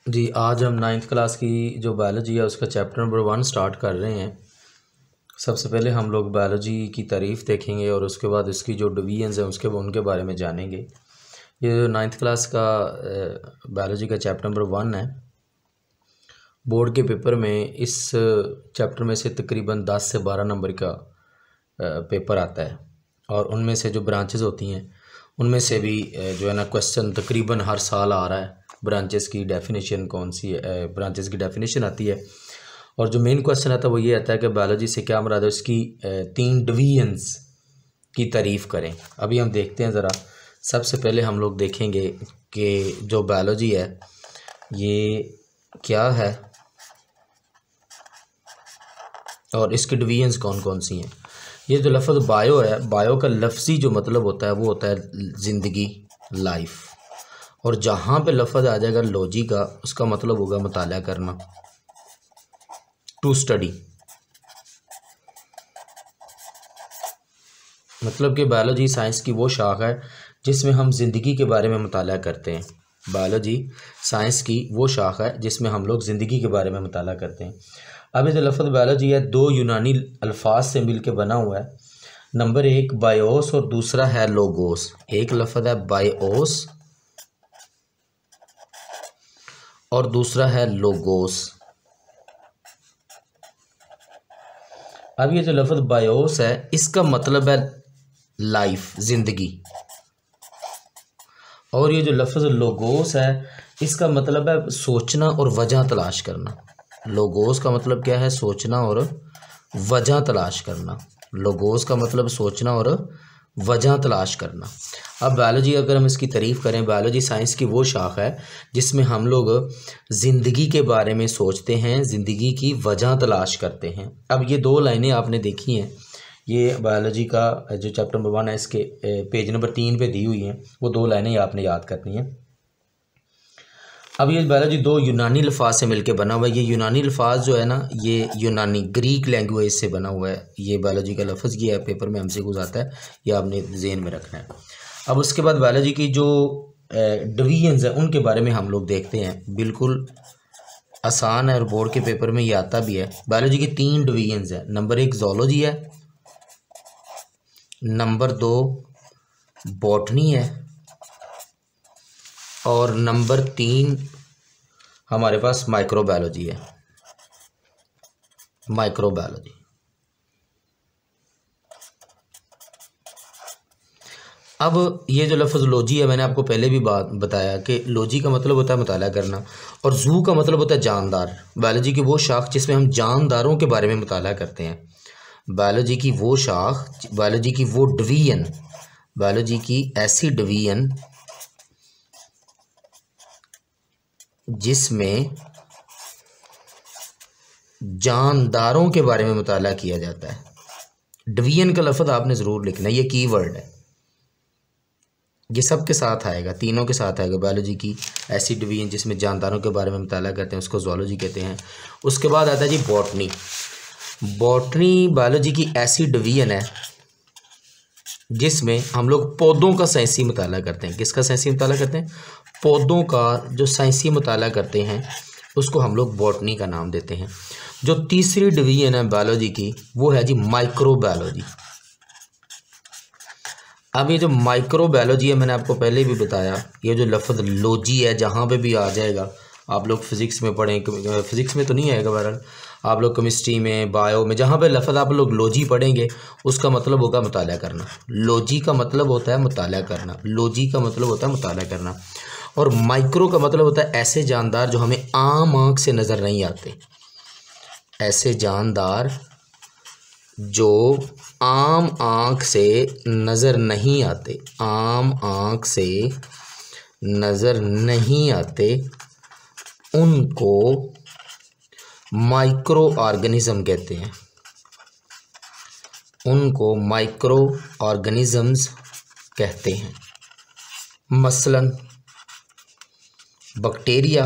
जी, आज हम ninth class की जो बायोलॉजी है उसका चैप्टर नंबर 1 स्टार्ट कर रहे हैं। सबसे पहले हम लोग बायोलॉजी की तारीफ़ देखेंगे और उसके बाद इसकी जो डिवीजन्स हैं उनके बारे में जानेंगे। ये जो नाइन्थ क्लास का बायोलॉजी का चैप्टर नंबर 1 है, बोर्ड के पेपर में इस चैप्टर में से तकरीबन 10 से 12 नंबर का पेपर आता है और उनमें से जो ब्रांचेस होती हैं उनमें से भी जो है ना क्वेश्चन तकरीबन हर साल आ रहा है। ब्रांचेस की डेफिनेशन कौन सी है, ब्रांचेस की डेफिनेशन आती है और जो मेन क्वेश्चन आता है वो ये आता है कि बायोलॉजी से क्या मुराद है, उसकी 3 डिवीजन्स की तारीफ़ करें। अभी हम देखते हैं ज़रा। सबसे पहले हम लोग देखेंगे कि जो बायोलॉजी है ये क्या है और इसकी डिवीजन्स कौन कौन सी हैं। ये जो लफ्ज़ बायो है, बायो का लफ्ज़ी जो मतलब होता है वो होता है ज़िंदगी, लाइफ। और जहाँ पे लफ्ज़ आ जाएगा लॉजी का, उसका मतलब होगा मुताला करना, टू स्टडी। मतलब कि बायोलॉजी साइंस की वो शाख है जिसमें हम ज़िंदगी के बारे में मुताला करते हैं। बायोलॉजी साइंस की वो शाख है जिसमें हम लोग ज़िंदगी के बारे में मुताला करते हैं। अब ये जो लफ्ज़ बायोलॉजी है 2 यूनानी अल्फाज से मिल के बना हुआ है। नंबर 1 बायोस और दूसरा है लोगोस। एक लफ्ज़ है बायोस और दूसरा है लोगोस। अब ये जो लफ्ज़ बायोस है इसका मतलब है लाइफ, ज़िंदगी। और ये जो लफ्ज़ लोगोस है इसका मतलब है सोचना और वजह तलाश करना। लोगोस का मतलब क्या है? सोचना और वजह तलाश करना। लोगोस का मतलब सोचना और वजह तलाश करना। अब बायोलॉजी अगर हम इसकी तारीफ़ करें, बायोलॉजी साइंस की वो शाख है जिसमें हम लोग ज़िंदगी के बारे में सोचते हैं, ज़िंदगी की वजह तलाश करते हैं। अब ये 2 लाइनें आपने देखी हैं, ये बायोलॉजी का जो चैप्टर नंबर 1 है इसके पेज नंबर 3 पे दी हुई हैं। वो 2 लाइनें आपने याद करनी हैं। अब ये बायोलॉजी 2 यूनानी अल्फाज से मिलकर बना हुआ है। ये यूनानी अल्फाज जो है ना, ये यूनानी ग्रीक लैंग्वेज से बना हुआ है। ये बायोलॉजी का लफ्ज़ ये है, पेपर में हमसे कुछ आता है, ये आपने ज़हन में रखना है। अब उसके बाद बायोलॉजी की जो डिवीजन्स हैं उनके बारे में हम लोग देखते हैं। बिल्कुल आसान है और बोर्ड के पेपर में ये आता भी है। बायोलॉजी की 3 डिवीजन्स हैं। नंबर 1 ज़ूलॉजी है, नंबर 2 बॉटनी है और नंबर 3 हमारे पास माइक्रोबायोलॉजी है। माइक्रोबायोलॉजी। अब ये जो लफ्ज़ लॉजी है, मैंने आपको पहले भी बात बताया कि लॉजी का मतलब होता है मुताला करना और जू का मतलब होता है जानदार। बायोलॉजी की वो शाख जिसमें हम जानदारों के बारे में मुताला करते हैं। बायोलॉजी की वो शाख, बायोलॉजी की वो डिवीजन, बायोलॉजी की ऐसी डिवीजन जिसमें जानदारों के बारे में मुताला किया जाता है। डिवीजन का लफ्ज़ आपने ज़रूर लिखना है, ये कीवर्ड है। ये सब के साथ आएगा, तीनों के साथ आएगा। बायोलॉजी की ऐसी डिवीजन जिसमें जानदारों के बारे में मुताला करते हैं उसको ज़ूलॉजी कहते हैं। उसके बाद आता है जी बॉटनी। बॉटनी बायोलॉजी की ऐसी डिवीजन है जिसमें हम लोग पौधों का साइंसी मुताला करते हैं। किसका साइंसी मुताला करते हैं? पौधों का जो साइंसी मुताला करते हैं उसको हम लोग बॉटनी का नाम देते हैं। जो तीसरी डिवीजन है बायोलॉजी की वो है जी माइक्रोबायोलॉजी। अब ये जो माइक्रोबायोलॉजी है, मैंने आपको पहले भी बताया, ये जो लफ्ज़ लॉजी है जहाँ पे भी आ जाएगा, आप लोग फिज़िक्स में पढ़ें, फिज़िक्स में तो नहीं आएगा बहरहाल, आप लोग केमिस्ट्री में, बायो में, जहाँ पे लफ्ज़ आप लोग लॉजी पढ़ेंगे उसका मतलब होगा मुताला करना। लॉजी का मतलब होता है मुताला करना। लॉजी का मतलब होता है मुताला करना। और माइक्रो का मतलब होता है ऐसे जानदार जो हमें आम आँख से नज़र नहीं आते। ऐसे जानदार जो आम आँख से नज़र नहीं आते, आम आँख से नज़र नहीं आते, उनको माइक्रो ऑर्गेनिज्म कहते हैं। उनको माइक्रो ऑर्गेनिजम्स कहते हैं। मसलन बैक्टीरिया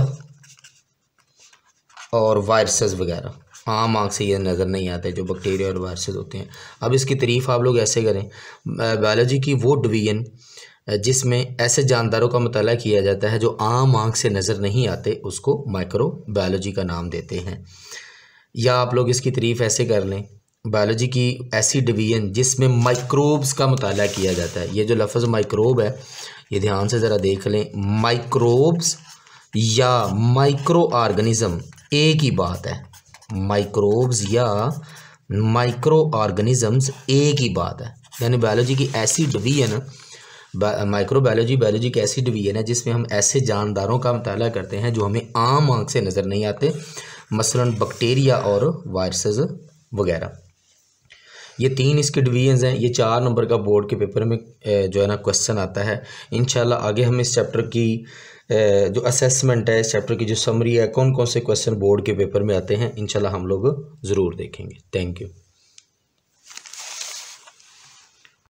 और वायरसेस वगैरह आम आँख से ये नज़र नहीं आते जो बैक्टीरिया और वायरसेस होते हैं। अब इसकी तारीफ़ आप लोग ऐसे करें, बायोलॉजी की वो डिवीजन जिसमें ऐसे जानदारों का मुताला किया जाता है जो आम आँख से नज़र नहीं आते, उसको माइक्रोबायोलॉजी का नाम देते हैं। या आप लोग इसकी तारीफ़ ऐसे कर लें, बायोलॉजी की ऐसी डिवीज़न जिसमें माइक्रोब्स का मुताला किया जाता है। ये जो लफ्ज़ माइक्रोब है, ये ध्यान से ज़रा देख लें। माइक्रोब्स या माइक्रो ऑर्गेनिज़म एक ही बात है। माइक्रोब्स या माइक्रो ऑर्गेनिज़म्स एक ही बात है। यानी बायोलॉजी की ऐसी डिवीज़न, माइक्रोबायोलॉजी बायोलॉजी की ऐसी डिवीज़न है जिसमें हम ऐसे जानदारों का मुताला करते हैं जो हमें आम आँख से नज़र नहीं आते, मसलन बैक्टीरिया और वायरसेस वगैरह। ये 3 इसके डिवीजन्स हैं। ये 4 नंबर का बोर्ड के पेपर में जो है ना क्वेश्चन आता है। इंशाल्लाह आगे हम इस चैप्टर की जो असेसमेंट है, इस चैप्टर की जो समरी है, कौन कौन से क्वेश्चन बोर्ड के पेपर में आते हैं, इंशाल्लाह हम लोग ज़रूर देखेंगे। Thank you.